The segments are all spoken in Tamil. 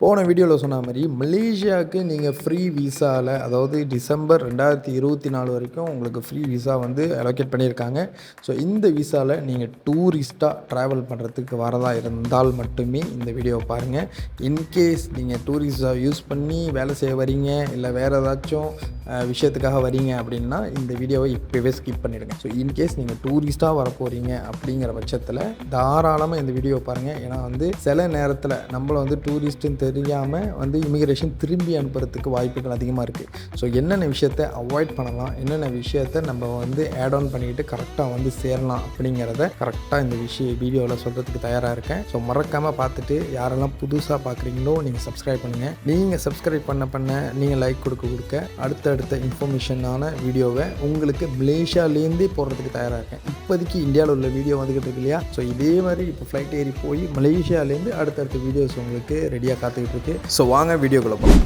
போன வீடியோவில் சொன்ன மாதிரி மலேசியாவுக்கு நீங்கள் ஃப்ரீ விசாவில், அதாவது டிசம்பர் 2024 வரைக்கும் உங்களுக்கு ஃப்ரீ விசா வந்து அலோகேட் பண்ணியிருக்காங்க. ஸோ இந்த விசாவில் நீங்கள் டூரிஸ்ட்டாக ட்ராவல் பண்ணுறதுக்கு வரதா இருந்தால் மட்டுமே இந்த வீடியோவை பாருங்கள். இன்கேஸ் நீங்கள் டூரிஸ்டாக யூஸ் பண்ணி வேலை செய்ய வரீங்க, இல்லை வேறு ஏதாச்சும் விஷயத்துக்காக வரீங்க அப்படின்னா இந்த வீடியோவை இப்போவே ஸ்கிப் பண்ணிவிடுங்க. ஸோ இன்கேஸ் நீங்கள் டூரிஸ்ட்டாக வர போகிறீங்க அப்படிங்கிற பட்சத்தில் தாராளமாக இந்த வீடியோவை பாருங்கள். ஏன்னா வந்து சில நேரத்தில் நம்மளை வந்து டூரிஸ்ட்டுன்னு தெரியாமல் வந்து இமிக்ரேஷன் திரும்பி அனுப்புறதுக்கு வாய்ப்புகள் அதிகமாக இருக்குது. ஸோ என்னென்ன விஷயத்தை அவாய்ட் பண்ணலாம், என்னென்ன விஷயத்தை நம்ம வந்து ஆட் ஆன் பண்ணிக்கிட்டு கரெக்டாக வந்து சேரலாம் அப்படிங்கிறத கரெக்டாக இந்த வீடியோவில் சொல்கிறதுக்கு தயாராக இருக்கேன். ஸோ மறக்காமல் பார்த்துட்டு யாரெல்லாம் புதுசாக பார்க்குறீங்களோ நீங்கள் சப்ஸ்கிரைப் பண்ணுங்கள். நீங்கள் சப்ஸ்கிரைப் பண்ண நீங்கள் லைக் கொடுக்க அடுத்தடுத்த இன்ஃபர்மேஷனான வீடியோவை உங்களுக்கு மலேசியாலேருந்தே போடுறதுக்கு தயாராக இருக்கேன். இப்போதைக்கு இந்தியாவில் உள்ள வீடியோ வந்துக்கிட்டு இருக்கு இல்லையா? ஸோ இதே மாதிரி இப்போ ஃப்ளைட் ஏறி போய் மலேசியாலேருந்து அடுத்தடுத்த வீடியோஸ் உங்களுக்கு ரெடியாக காத்துக்கிட்டு இருக்கு. ஸோ வாங்க வீடியோக்குள்ளே போகலாம்.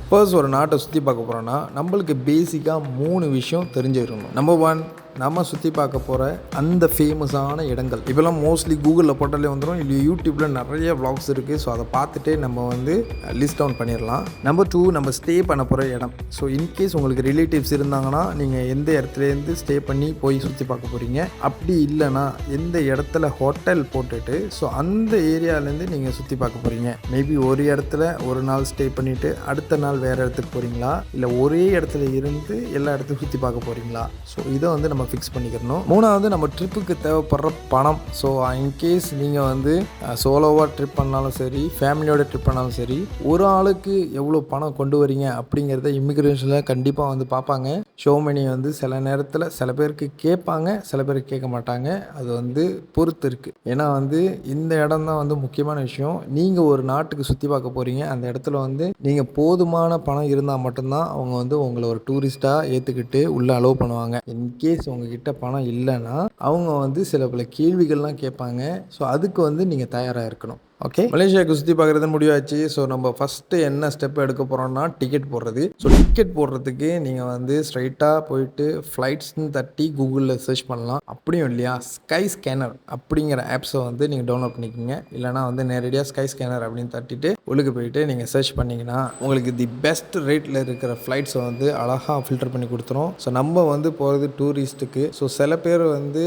ஃபர்ஸ்ட் ஒரு நாட்டை சுற்றி பார்க்க போகிறோன்னா நம்மளுக்கு பேசிக்காக 3 விஷயம் தெரிஞ்சிருக்கணும். நம்பர் 1, நம்ம சுற்றி பார்க்க போகிற அந்த ஃபேமஸான இடங்கள். இப்போலாம் மோஸ்ட்லி கூகுளில் போட்டாலே வந்துடும், இல்லை யூடியூப்பில் நிறைய vlogs இருக்குது. ஸோ அதை பார்த்துட்டே நம்ம வந்து லிஸ்ட் டவுன் பண்ணிடலாம். நம்பர் 2, நம்ம ஸ்டே பண்ண போகிற இடம். ஸோ இன்கேஸ் உங்களுக்கு ரிலேட்டிவ்ஸ் இருந்தாங்கன்னா நீங்கள் எந்த இடத்துலேருந்து ஸ்டே பண்ணி போய் சுற்றி பார்க்க போகிறீங்க. அப்படி இல்லைனா எந்த இடத்துல ஹோட்டல் போட்டுட்டு ஸோ அந்த ஏரியாவிலேருந்து நீங்கள் சுற்றி பார்க்க போகிறீங்க. மேபி ஒரு இடத்துல ஒரு நாள் ஸ்டே பண்ணிவிட்டு அடுத்த நாள் வேறு இடத்துக்கு போகிறீங்களா, இல்லை ஒரே இடத்துல இருந்து எல்லா இடத்துக்கும் சுற்றி பார்க்க போகிறீங்களா. ஸோ இதை வந்து நம்ம ஃபிக்ஸ் பண்ணிக்கிறணும். 3வது, நம்ம ட்ரிப்புக்கு தேவைப்படுற பணம். ஸோ இன்கேஸ் நீங்கள் வந்து சோலோவாக ட்ரிப் பண்ணாலும் சரி, ஃபேமிலியோட ட்ரிப் பண்ணாலும் சரி, ஒரு ஆளுக்கு எவ்வளோ பணம் கொண்டு வரீங்க அப்படிங்கிறத இமிக்ரேஷனில் கண்டிப்பாக வந்து பார்ப்பாங்க. ஷோ மணி வந்து சில நேரத்தில் சில பேருக்கு கேட்பாங்க, சில பேருக்கு கேட்க மாட்டாங்க. அது வந்து பொறுத்து இருக்குது. ஏன்னா வந்து இந்த இடம் தான் வந்து முக்கியமான விஷயம். நீங்கள் ஒரு நாட்டுக்கு சுற்றி பார்க்க போகிறீங்க, அந்த இடத்துல வந்து நீங்கள் போதுமான பணம் இருந்தால் மட்டும்தான் அவங்க வந்து உங்களை ஒரு டூரிஸ்ட்டாக ஏற்றுக்கிட்டு உள்ளே அலோவ் பண்ணுவாங்க. இன்கேஸ் உங்ககிட்ட பணம் இல்லைன்னா அவங்க வந்து சில பல கேள்விகள்லாம் கேட்பாங்க. ஸோ அதுக்கு வந்து நீங்கள் தயாராக இருக்கணும். ஓகே, மலேசியாவுக்கு சுற்றி பார்க்குறது முடிவாச்சு. ஸோ நம்ம ஃபஸ்ட்டு என்ன ஸ்டெப் எடுக்க போகிறோம்னா டிக்கெட் போடுறது. ஸோ டிக்கெட் போடுறதுக்கு நீங்கள் வந்து ஸ்ட்ரைட்டாக போயிட்டு ஃப்ளைட்ஸ்ன்னு தட்டி கூகுளில் சர்ச் பண்ணலாம். அப்படியும் இல்லையா, ஸ்கை ஸ்கேனர் அப்படிங்கிற ஆப்ஸை வந்து நீங்கள் டவுன்லோட் பண்ணிக்கோங்க. இல்லைனா வந்து நேரடியாக ஸ்கை ஸ்கேனர் அப்படின்னு தட்டிட்டு உள்ளுக்கு போயிட்டு நீங்கள் சர்ச் பண்ணிங்கன்னா உங்களுக்கு தி பெஸ்ட் ரேட்டில் இருக்கிற ஃப்ளைட்ஸை வந்து அழகாக ஃபில்டர் பண்ணி கொடுத்துரும். ஸோ நம்ம வந்து போகிறது டூரிஸ்ட்டுக்கு. ஸோ சில பேர் வந்து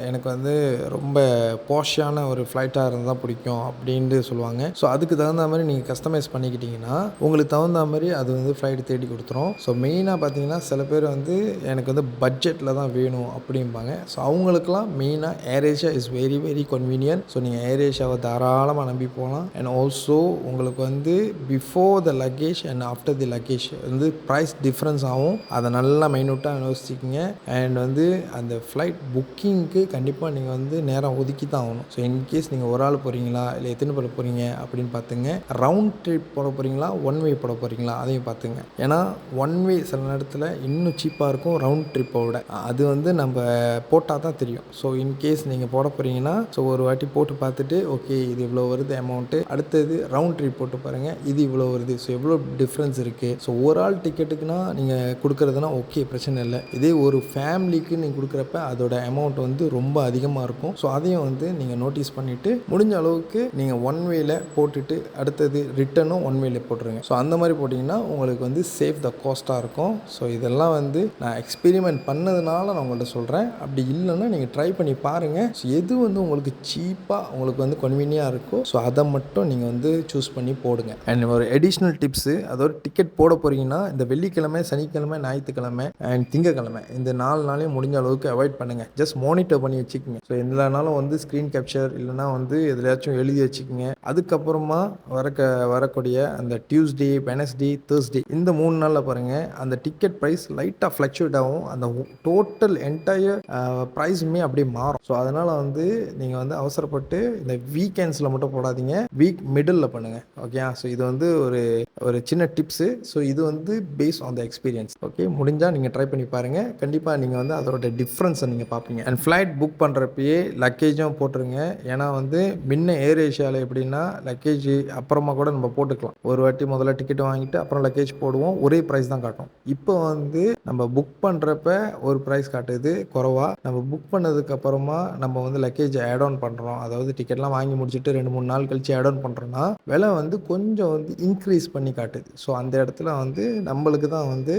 எனக்கு வந்து ரொம்ப போஷான ஒரு ஃப்ளைட்டாக இருந்தால் பிடிக்கும் அப்படின்ட்டு சொல்லுவாங்க. ஸோ அதுக்கு தகுந்த மாதிரி நீங்கள் கஸ்டமைஸ் பண்ணிக்கிட்டிங்கன்னா உங்களுக்கு தகுந்த மாதிரி அது வந்து ஃப்ளைட் தேடி கொடுத்துரும். ஸோ மெயினாக பார்த்தீங்கன்னா சில பேர் வந்து எனக்கு வந்து பட்ஜெட்டில் தான் வேணும் அப்படிம்பாங்க. ஸோ அவங்களுக்குலாம் மெயினாக ஏர் Asia is very very convenient. So நீங்கள் ஏர் ஏஷியாவை தாராளமாக நம்பி போகலாம். அண்ட் ஆல்சோ உங்களுக்கு வந்து before the luggage and after the luggage வந்து ப்ரைஸ் டிஃப்ரென்ஸ் ஆகும். அதை நல்லா மைனூட்டாக யோசிச்சிக்கிங்க. அண்ட் வந்து அந்த ஃப்ளைட் புக்கிங்க்கு கண்டிப்பாக நீங்கள் வந்து நேரம் ஒதுக்கி தான் ஆகணும். ஸோ இன்கேஸ் நீங்கள் ஒரு ஆள் போகிறீங்களா, இல்லை எத்தனை பேர் போகிறீங்க அப்படின்னு பார்த்துங்க. ரவுண்ட் ட்ரிப் போட போகிறீங்களா, ஒன் வே போட போகிறீங்களா அதையும் பார்த்துங்க. ஏன்னா ஒன் வே சில நேரத்தில் இன்னும் சீப்பாக இருக்கும் ரவுண்ட் ட்ரிப்பை விட. அது வந்து நம்ம போட்டால் தான் தெரியும். ஸோ இன்கேஸ் நீங்கள் போட போகிறீங்கன்னா ஸோ ஒரு வாட்டி போட்டு பார்த்துட்டு ஓகே இது இவ்வளோ வருது அமௌண்ட்டு, அடுத்தது ரவுண்ட் ட்ரிப் போட்டு பாருங்கள் இது இவ்வளோ வருது, ஸோ எவ்வளோ டிஃப்ரென்ஸ் இருக்குது. ஸோ ஒரு ஆள் டிக்கெட்டுக்குன்னா நீங்கள் கொடுக்குறதுனா ஓகே பிரச்சனை இல்லை. இதே ஒரு ஃபேமிலிக்கு நீங்கள் கொடுக்குறப்ப அதோட அமௌண்ட் வந்து ரொம்ப அதிகமாக இருக்கும். ஸோ அதையும் வந்து நீங்கள் நோட்டீஸ் பண்ணிவிட்டு முடிஞ்ச அளவுக்கு நீங்கள் ஒன் வேல போட்டுட்டு அடுத்தது ரிட்டனும் ஒன் வேல போட்டுருங்க. ஸோ அந்த மாதிரி போட்டிங்கன்னா உங்களுக்கு வந்து சேஃப் த காஸ்ட்டாக இருக்கும். ஸோ இதெல்லாம் வந்து நான் எக்ஸ்பெரிமெண்ட் பண்ணதுனால நான் உங்கள்கிட்ட சொல்கிறேன். அப்படி இல்லைன்னா நீங்கள் ட்ரை பண்ணி பாருங்கள். ஸோ எது வந்து உங்களுக்கு சீப்பாக உங்களுக்கு வந்து கன்வீனியாக இருக்கோ ஸோ அதை மட்டும் நீங்கள் வந்து சூஸ் பண்ணி போடுங்க. அண்ட் ஒரு எடிஷ்னல் டிப்ஸு, அதாவது டிக்கெட் போட போகிறீங்கன்னா இந்த வெள்ளிக்கிழமை, சனிக்கிழமை, ஞாயிற்றுக்கிழமை அண்ட் திங்கக்கிழமை இந்த 4 நாளையும் முடிஞ்ச அளவுக்கு அவாய்ட் பண்ணுங்கள். ஜஸ்ட் மானிட்டர் பண்ணி வச்சுக்கோங்க. ஸோ எல்லா நாளும் வந்து ஸ்க்ரீன் கேப்சர் இல்லைனா வந்து எதுலையாச்சும் எழுதி வச்சுக்கோங்க. அதுக்கப்புறமா வரக்கூடிய அந்த டியூஸ்டே, வெனஸ்டே, தேர்ஸ்டே இந்த 3 நாளில் பாருங்கள் அந்த டிக்கெட் ப்ரைஸ் லைட்டாக ஃப்ளக்சுவேட் ஆகும். அந்த டோட்டல் என்டையர் ப்ரைஸுமே அப்படியே மாறும். ஸோ அதனால் வந்து நீங்கள் வந்து அவசரப்பட்டு இந்த வீக்கெண்ட்ஸில் மட்டும் போடாதீங்க, வீக் மிடில் பண்ணுங்கள். ஓகே, ஸோ இது வந்து ஒரு சின்ன டிப்ஸு. ஸோ இது வந்து base on the experience. Okay, முடிஞ்சால் நீங்கள் ட்ரை பண்ணி பாருங்கள். கண்டிப்பாக நீங்கள் வந்து அதோட டிஃப்ரென்ஸை நீங்கள் பார்ப்பீங்க. அண்ட் ஃப்ளைட் புக் பண்ணுறப்பயே லக்கேஜும் போட்டுருங்க. ஏன்னா வந்து முன்ன ஏர் மலேசியாவில் எப்படின்னா லக்கேஜ் அப்புறமா கூட நம்ம போட்டுக்கலாம். ஒரு வாட்டி முதல்ல டிக்கெட் வாங்கிட்டு அப்புறம் லக்கேஜ் போடுவோம். ஒரே ப்ரைஸ் தான் காட்டும். இப்போ வந்து நம்ம புக் பண்ணுறப்ப ஒரு ப்ரைஸ் காட்டுது குறைவா. நம்ம புக் பண்ணதுக்கு அப்புறமா நம்ம வந்து லக்கேஜ் ஆட் ஆன் பண்ணுறோம். அதாவது டிக்கெட்லாம் வாங்கி முடிச்சுட்டு 2-3 நாள் கழிச்சு ஆட் ஆன் பண்ணுறோன்னா விலை வந்து கொஞ்சம் வந்து இன்க்ரீஸ் பண்ணி காட்டுது. ஸோ அந்த இடத்துல வந்து நம்மளுக்கு தான் வந்து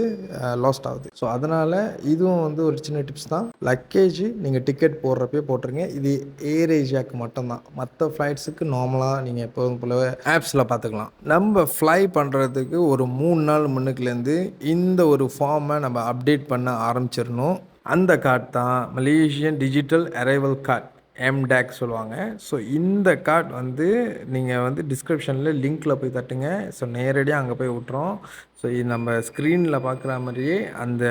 லாஸ்ட் ஆகுது. ஸோ அதனால் இதுவும் வந்து ஒரு சின்ன டிப்ஸ் தான். லக்கேஜ் நீங்கள் டிக்கெட் போடுறப்பே போட்டுருங்க. இது ஏர் ஏஷியாவுக்கு மட்டும்தான். மற்ற ஃப்ளைட்ஸுக்கு நார்மலாக நீங்கள் எப்போதும் போல ஆப்ஸில் பார்த்துக்கலாம். நம்ம ஃப்ளை பண்ணுறதுக்கு ஒரு 3 நாள் முன்னுக்குலேருந்து இந்த ஒரு ஃபார்மை நம்ம அப்டேட் பண்ண ஆரம்பிச்சிடணும். அந்த கார்டு தான் Malaysian digital arrival card, MDAC சொல்லுவாங்க. ஸோ இந்த கார்டு வந்து நீங்கள் வந்து டிஸ்கிரிப்ஷனில் லிங்க்கில் போய் தட்டுங்க. ஸோ நேரடியாக அங்கே போய் விட்றோம். ஸோ இது நம்ம ஸ்க்ரீனில் பார்க்குற மாதிரியே அந்த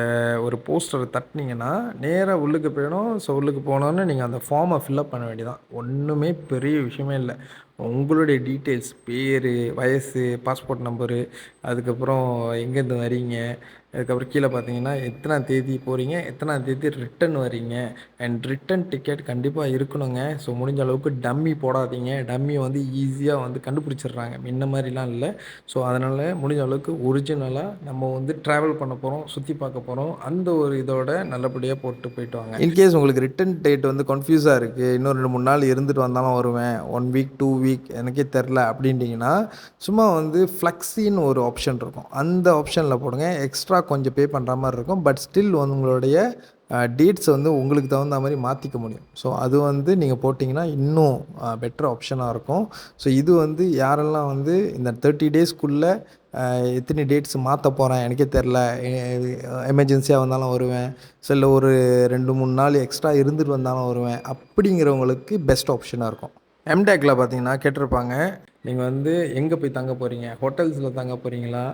ஒரு போஸ்டரை தட்டினீங்கன்னா நேராக உள்ளுக்கு போயிடும். ஸோ உள்ளுக்கு போனோன்னே நீங்கள் அந்த ஃபார்மை ஃபில்அப் பண்ண வேண்டியதான். ஒன்றுமே பெரிய விஷயமே இல்லை. உங்களுடைய டீட்டெயில்ஸ், பேர், வயசு, பாஸ்போர்ட் நம்பரு, அதுக்கப்புறம் எங்கேருந்து வரீங்க, அதுக்கப்புறம் கீழே பார்த்தீங்கன்னா எத்தனாம் தேதி போகிறீங்க, எத்தனாம் தேதி ரிட்டன் வரீங்க, அண்ட் ரிட்டன் டிக்கெட் கண்டிப்பாக இருக்கணுங்க. ஸோ முடிஞ்ச அளவுக்கு டம்மி போடாதீங்க. டம்மி வந்து ஈஸியாக வந்து கண்டுபிடிச்சிடுறாங்க, முன்ன மாதிரிலாம் இல்லை. ஸோ அதனால் முடிஞ்ச அளவுக்கு ஒரிஜினலாக நம்ம வந்து ட்ராவல் பண்ண போகிறோம், சுற்றி பார்க்க போகிறோம், அந்த ஒரு இதோட நல்லபடியாக போட்டு போயிட்டு வாங்க. இன்கேஸ் உங்களுக்கு ரிட்டன் டேட் வந்து கன்ஃபியூஸாக இருக்குது, இன்னும் 2-3 நாள் இருந்துட்டு வந்தாலும் வருவேன், 1 வீக் 2 வீக் எனக்கே தெரில அப்படின்ட்டிங்கன்னா சும்மா வந்து ஃப்ளெக்ஸின்னு ஒரு ஆப்ஷன் இருக்கும். அந்த ஆப்ஷனில் போடுங்க. எக்ஸ்ட்ரா கொஞ்சம் பே பண்ணுற மாதிரி இருக்கும். பட் ஸ்டில் வந்து உங்களுடைய டேட்ஸ் வந்து உங்களுக்கு தகுந்த மாதிரி மாற்றிக்க முடியும். ஸோ அது வந்து நீங்கள் போட்டிங்கன்னா இன்னும் பெட்டர் ஆப்ஷனாக இருக்கும். ஸோ இது வந்து யாரெல்லாம் வந்து இந்த 30 டேஸ்க்குள்ளே எத்தனை டேட்ஸ் மாற்ற போகிறேன் எனக்கே தெரில, எமர்ஜென்சியாக வந்தாலும் வருவேன், ஸோ இல்லை ஒரு 2-3 நாள் எக்ஸ்ட்ரா இருந்துட்டு வந்தாலும் வருவேன் அப்படிங்கிறவங்களுக்கு பெஸ்ட் ஆப்ஷனாக இருக்கும். MDACல பார்த்தீங்கன்னா கேட்டிருப்பாங்க, நீங்கள் வந்து எங்கே போய் தங்க போகிறீங்க, ஹோட்டல்ஸில் தங்க போகிறீங்களா,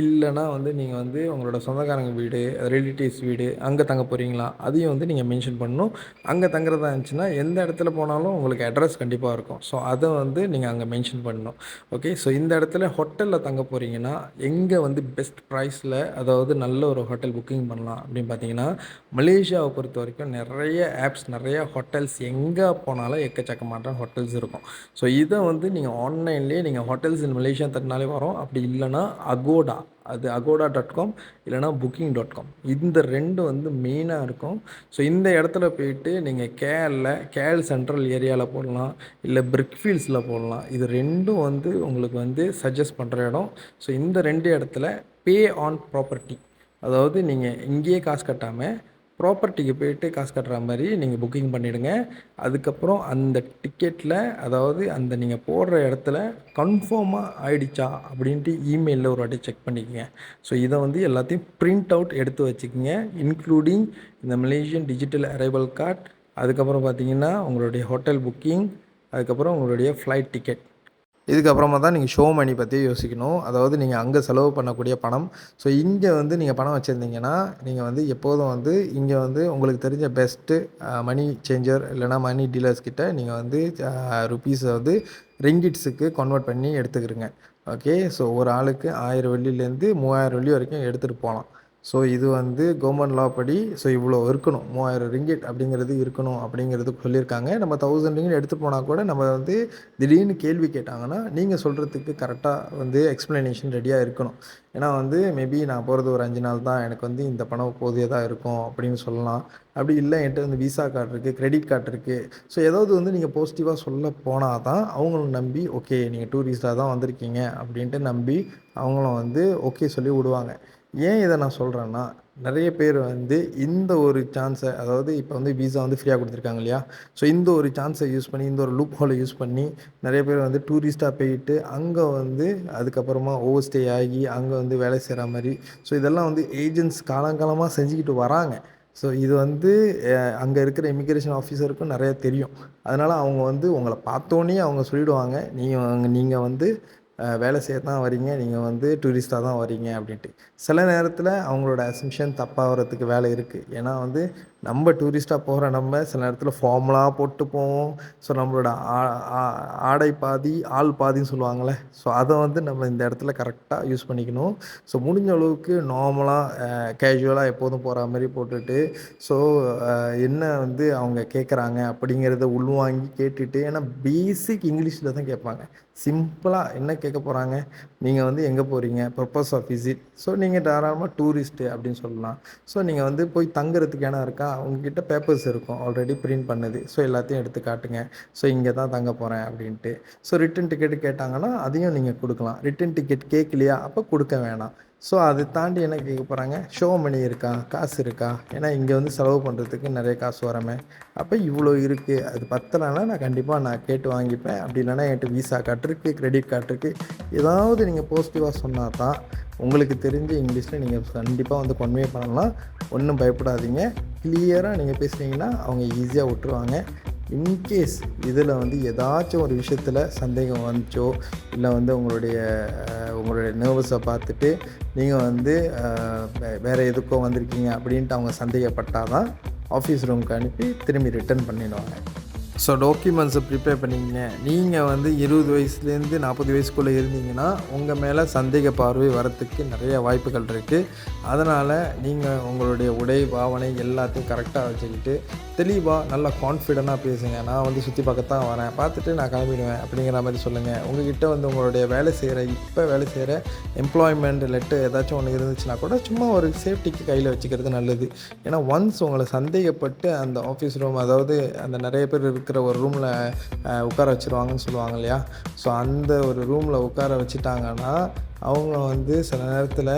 இல்லைனா வந்து நீங்கள் வந்து உங்களோட சொந்தக்காரங்க வீடு, ரிலேட்டிவ்ஸ் வீடு அங்கே தங்க போகிறீங்களா, அதையும் வந்து நீங்கள் மென்ஷன் பண்ணணும். அங்கே தங்குறதா இருந்துச்சுன்னா எந்த இடத்துல போனாலும் உங்களுக்கு அட்ரஸ் கண்டிப்பாக இருக்கும். ஸோ அதை வந்து நீங்கள் அங்கே மென்ஷன் பண்ணணும். ஓகே, ஸோ இந்த இடத்துல ஹோட்டலில் தங்க போகிறீங்கன்னா எங்கே வந்து பெஸ்ட் ப்ரைஸில், அதாவது நல்ல ஒரு ஹோட்டல் புக்கிங் பண்ணலாம் அப்படின்னு பார்த்தீங்கன்னா, மலேசியாவை பொறுத்த வரைக்கும் நிறைய ஆப்ஸ், நிறைய ஹோட்டல்ஸ், எங்கே போனாலும் எக்கச்சக்கமான ஹோட்டல்ஸ் இருக்கும். ஸோ இதை வந்து நீங்கள் ஆன்லைன்லேயே நீங்கள் ஹோட்டல்ஸ் இன் மலேசியா தட்டினாலே வரும். அப்படி இல்லைனா அகோடா, அது agoda.com இல்லைனா booking.com, இந்த 2 வந்து மெயினாக இருக்கும். ஸோ இந்த இடத்துல போயிட்டு நீங்கள் கேஎல் சென்ட்ரல் ஏரியாவில் போடலாம், இல்லை பிரிக்ஃபீல்ட்ஸில் போடலாம். இது 2ம் வந்து உங்களுக்கு வந்து சஜஸ்ட் பண்ணுற இடம். ஸோ இந்த 2 இடத்துல பே ஆன் ப்ராப்பர்ட்டி, அதாவது நீங்கள் இங்கேயே காசு கட்டாமல் ப்ராப்பர்ட்டிக்கு போய்ட்டு காசு கட்டுற மாதிரி நீங்கள் புக்கிங் பண்ணிவிடுங்க. அதுக்கப்புறம் அந்த டிக்கெட்டில், அதாவது அந்த நீங்கள் போடுற இடத்துல கன்ஃபார்மாக ஆயிடுச்சா அப்படின்ட்டு இமெயிலில் ஒரு வாட்டி செக் பண்ணிக்கோங்க. ஸோ இதை வந்து எல்லாத்தையும் பிரிண்ட் அவுட் எடுத்து வச்சுக்கோங்க, இன்க்ளூடிங் இந்த மலேசியன் டிஜிட்டல் அரைவல் கார்டு, அதுக்கப்புறம் பார்த்தீங்கன்னா உங்களுடைய ஹோட்டல் புக்கிங், அதுக்கப்புறம் உங்களுடைய ஃப்ளைட் டிக்கெட். இதுக்கப்புறமா தான் நீங்கள் ஷோ மணி பற்றி யோசிக்கணும். அதாவது நீங்கள் அங்கே செலவு பண்ணக்கூடிய பணம். ஸோ இங்கே வந்து நீங்கள் பணம் வச்சுருந்தீங்கன்னா நீங்கள் வந்து எப்போதும் வந்து இங்கே வந்து உங்களுக்கு தெரிஞ்ச பெஸ்ட்டு மணி சேஞ்சர் இல்லைனா மணி டீலர்ஸ் கிட்ட நீங்கள் வந்து ருப்பீஸை வந்து ரிங்கிட்ஸுக்கு கன்வெர்ட் பண்ணி எடுத்துக்கிறங்க. ஓகே, ஸோ ஒரு ஆளுக்கு 1000 வெள்ளிலேருந்து 3000 வெள்ளி வரைக்கும் எடுத்துகிட்டு போகலாம். ஸோ இது வந்து கவர்மெண்ட் லா படி ஸோ இவ்வளோ இருக்கணும், 3000 ரிங்கிட் அப்படிங்கிறது இருக்கணும் அப்படிங்கிறது சொல்லியிருக்காங்க. நம்ம 1000 ரிங்கிட் எடுத்துகிட்டு போனால் கூட நம்ம வந்து திடீர்னு கேள்வி கேட்டாங்கன்னா நீங்கள் சொல்கிறதுக்கு கரெக்டாக வந்து எக்ஸ்ப்ளனேஷன் ரெடியாக இருக்கணும். ஏன்னா வந்து மேபி நான் போகிறது ஒரு 5 நாள் தான், எனக்கு வந்து இந்த பணம் போதியதாக இருக்கும் அப்படின்னு சொல்லலாம். அப்படி இல்லை என்கிட்ட வந்து விசா கார்டு இருக்குது, கிரெடிட் கார்டு இருக்குது. ஸோ ஏதாவது வந்து நீங்கள் பாசிட்டிவாக சொல்ல போனால் தான் அவங்களும் நம்பி ஓகே நீங்கள் டூரிஸ்டாக தான் வந்திருக்கீங்க அப்படின்ட்டு நம்பி அவங்களும் வந்து ஓகே சொல்லி விடுவாங்க. ஏன் இதை நான் சொல்கிறேன்னா, நிறைய பேர் வந்து இந்த ஒரு சான்ஸை, அதாவது இப்போ வந்து விசா வந்து ஃப்ரீயாக கொடுத்துருக்காங்க இல்லையா, ஸோ இந்த ஒரு சான்ஸை யூஸ் பண்ணி, இந்த ஒரு லூப் ஹோலை யூஸ் பண்ணி நிறைய பேர் வந்து டூரிஸ்ட்டாக போயிட்டு அங்கே வந்து அதுக்கப்புறமா ஓவர் ஸ்டே ஆகி அங்கே வந்து வேலை செய்கிற மாதிரி, ஸோ இதெல்லாம் வந்து ஏஜென்ட்ஸ் காலங்காலமாக செஞ்சுக்கிட்டு வராங்க. ஸோ இது வந்து அங்கே இருக்கிற இமிக்ரேஷன் ஆஃபீஸருக்கும் நிறைய தெரியும். அதனால் அவங்க வந்து உங்களை பார்த்தோன்னே அவங்க சொல்லிவிடுவாங்க, நீங்கள் வந்து வேலை செய்ய தான் வரீங்க, நீங்கள் வந்து டூரிஸ்ட்டாக தான் வரீங்க அப்படின்ட்டு. சில நேரத்தில் அவங்களோட அசம்ஷன் தப்பாகிறதுக்கு வேலை இருக்குது. ஏன்னா வந்து நம்ம டூரிஸ்ட்டாக போகிற நம்ம சில நேரத்தில் ஃபார்மலாக போட்டு போவோம். ஸோ நம்மளோட ஆடை பாதி, ஆள் பாதின்னு சொல்லுவாங்கள்ல. ஸோ அதை வந்து நம்ம இந்த இடத்துல கரெக்டாக யூஸ் பண்ணிக்கணும். ஸோ முடிஞ்ச அளவுக்கு நார்மலாக கேஷுவலாக எப்போதும் போகிற மாதிரி போட்டுட்டு, ஸோ என்ன வந்து அவங்க கேட்குறாங்க அப்படிங்கிறத உள்வாங்கி கேட்டுட்டு, ஏன்னா பேசிக் இங்கிலீஷில் தான் கேட்பாங்க. சிம்பிளாக என்ன கேட்க போகிறாங்க, நீங்கள் வந்து எங்கே போகிறீங்க, பர்பஸ் ஆஃப் விசிட். ஸோ நீங்கள் தாராளமாக டூரிஸ்ட்டு அப்படின்னு சொல்லலாம். ஸோ நீங்கள் வந்து போய் தங்குறதுக்கு இடம் இருக்கா, உங்ககிட்ட பேப்பர்ஸ் இருக்கும் ஆல்ரெடி பிரிண்ட் பண்ணது. ஸோ எல்லாத்தையும் எடுத்து காட்டுங்க. ஸோ இங்கே தான் தங்க போகிறேன் அப்படின்ட்டு. ஸோ ரிட்டன் டிக்கெட்டு கேட்டாங்கன்னா அதையும் நீங்கள் கொடுக்கலாம். ரிட்டன் டிக்கெட் கேட்கலையா, அப்போ கொடுக்க வேணாம். ஸோ அதை தாண்டி என்ன கேட்க போகிறாங்க, ஷோ மணி இருக்கா, காசு இருக்கா, ஏன்னா இங்கே வந்து செலவு பண்ணுறதுக்கு நிறைய காசு வரமே. அப்போ இவ்வளோ இருக்குது, அது பத்தலைன்னா நான் கண்டிப்பாக நான் கேட்டு வாங்கிப்பேன். அப்படி இல்லைன்னா என்கிட்ட விசா கார்டு இருக்குது, கிரெடிட் கார்டு இருக்குது. ஏதாவது நீங்கள் பாசிட்டிவாக சொன்னால் தான் உங்களுக்கு தெரிஞ்ச இங்கிலீஷில் நீங்கள் கண்டிப்பாக வந்து கன்வே பண்ணலாம். ஒன்றும் பயப்படாதீங்க. கிளியராக நீங்கள் பேசுனீங்கன்னா அவங்க ஈஸியாக விட்டுருவாங்க. இன்கேஸ் இதில் வந்து ஏதாச்சும் ஒரு விஷயத்தில் சந்தேகம் வந்துச்சோ, இல்லை வந்து உங்களுடைய நர்வஸை பார்த்துட்டு நீங்கள் வந்து வேறு எதுக்கோ வந்திருக்கீங்க அப்படின்ட்டு அவங்க சந்தேகப்பட்டால் தான் ஆஃபீஸ் ரூமுக்கு அனுப்பி திரும்பி ரிட்டர்ன் பண்ணிடுவாங்க. ஸோ டாக்குமெண்ட்ஸை ப்ரிப்பேர் பண்ணிங்க. நீங்கள் வந்து 20 வயசுலேருந்து 40 வயசுக்குள்ளே இருந்தீங்கன்னா உங்கள் மேலே சந்தேக பார்வை வரத்துக்கு நிறைய வாய்ப்புகள் இருக்குது. அதனால் நீங்கள் உங்களுடைய உடை பாவனை எல்லாத்தையும் கரெக்டாக வச்சுக்கிட்டு தெளிவாக நல்லா கான்ஃபிடெண்ட்டாக பேசுங்க. நான் வந்து சுற்றி பார்க்கத்தான் வரேன், பார்த்துட்டு நான் கிளம்பிடுவேன் அப்படிங்கிற மாதிரி சொல்லுங்கள். உங்கள்கிட்ட வந்து உங்களுடைய வேலை செய்கிற எம்ப்ளாய்மெண்ட் லெட்டர் ஏதாச்சும் ஒன்று இருந்துச்சுன்னா கூட சும்மா ஒரு சேஃப்டிக்கு கையில் வச்சுக்கிறது நல்லது. ஏன்னா ஒன்ஸ் உங்களை சந்தேகப்பட்டு அந்த ஆஃபீஸ் ரூம், அதாவது அந்த நிறைய பேர் இருக்கிற ஒரு ரூமில் உட்கார வச்சுருவாங்கன்னு சொல்லுவாங்க இல்லையா. ஸோ அந்த ஒரு ரூமில் உட்கார வச்சுட்டாங்கன்னா அவங்க வந்து சில நேரத்தில்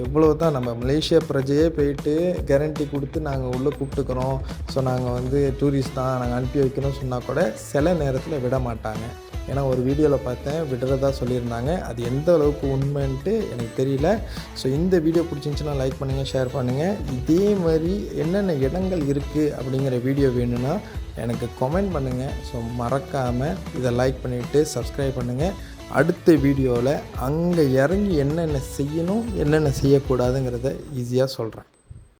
எவ்வளோ தான் நம்ம மலேசியா பிரஜையே போயிட்டு கேரண்டி கொடுத்து நாங்கள் உள்ளே கூப்பிட்டுக்கிறோம், ஸோ நாங்கள் வந்து டூரிஸ்ட் தான், நாங்கள் அனுப்பி வைக்கணும்னு சொன்னால் கூட சில நேரத்தில் விட மாட்டாங்க. ஏன்னா ஒரு வீடியோவில் பார்த்தேன், விடுறதா சொல்லியிருந்தாங்க. அது எந்த அளவுக்கு உண்மைன்ட்டு எனக்கு தெரியல. ஸோ இந்த வீடியோ பிடிச்சிருந்துச்சுன்னா லைக் பண்ணுங்கள், ஷேர் பண்ணுங்கள். இதே மாதிரி என்னென்ன இடங்கள் இருக்குது அப்படிங்கிற வீடியோ வேணும்னா எனக்கு கமெண்ட் பண்ணுங்கள். ஸோ மறக்காமல் இதை லைக் பண்ணிவிட்டு சப்ஸ்கிரைப் பண்ணுங்கள். அடுத்த வீடியோவில் அங்கே இறங்கி என்னென்ன செய்யணும், என்னென்ன செய்யக்கூடாதுங்கிறத ஈஸியாக சொல்கிறேன்.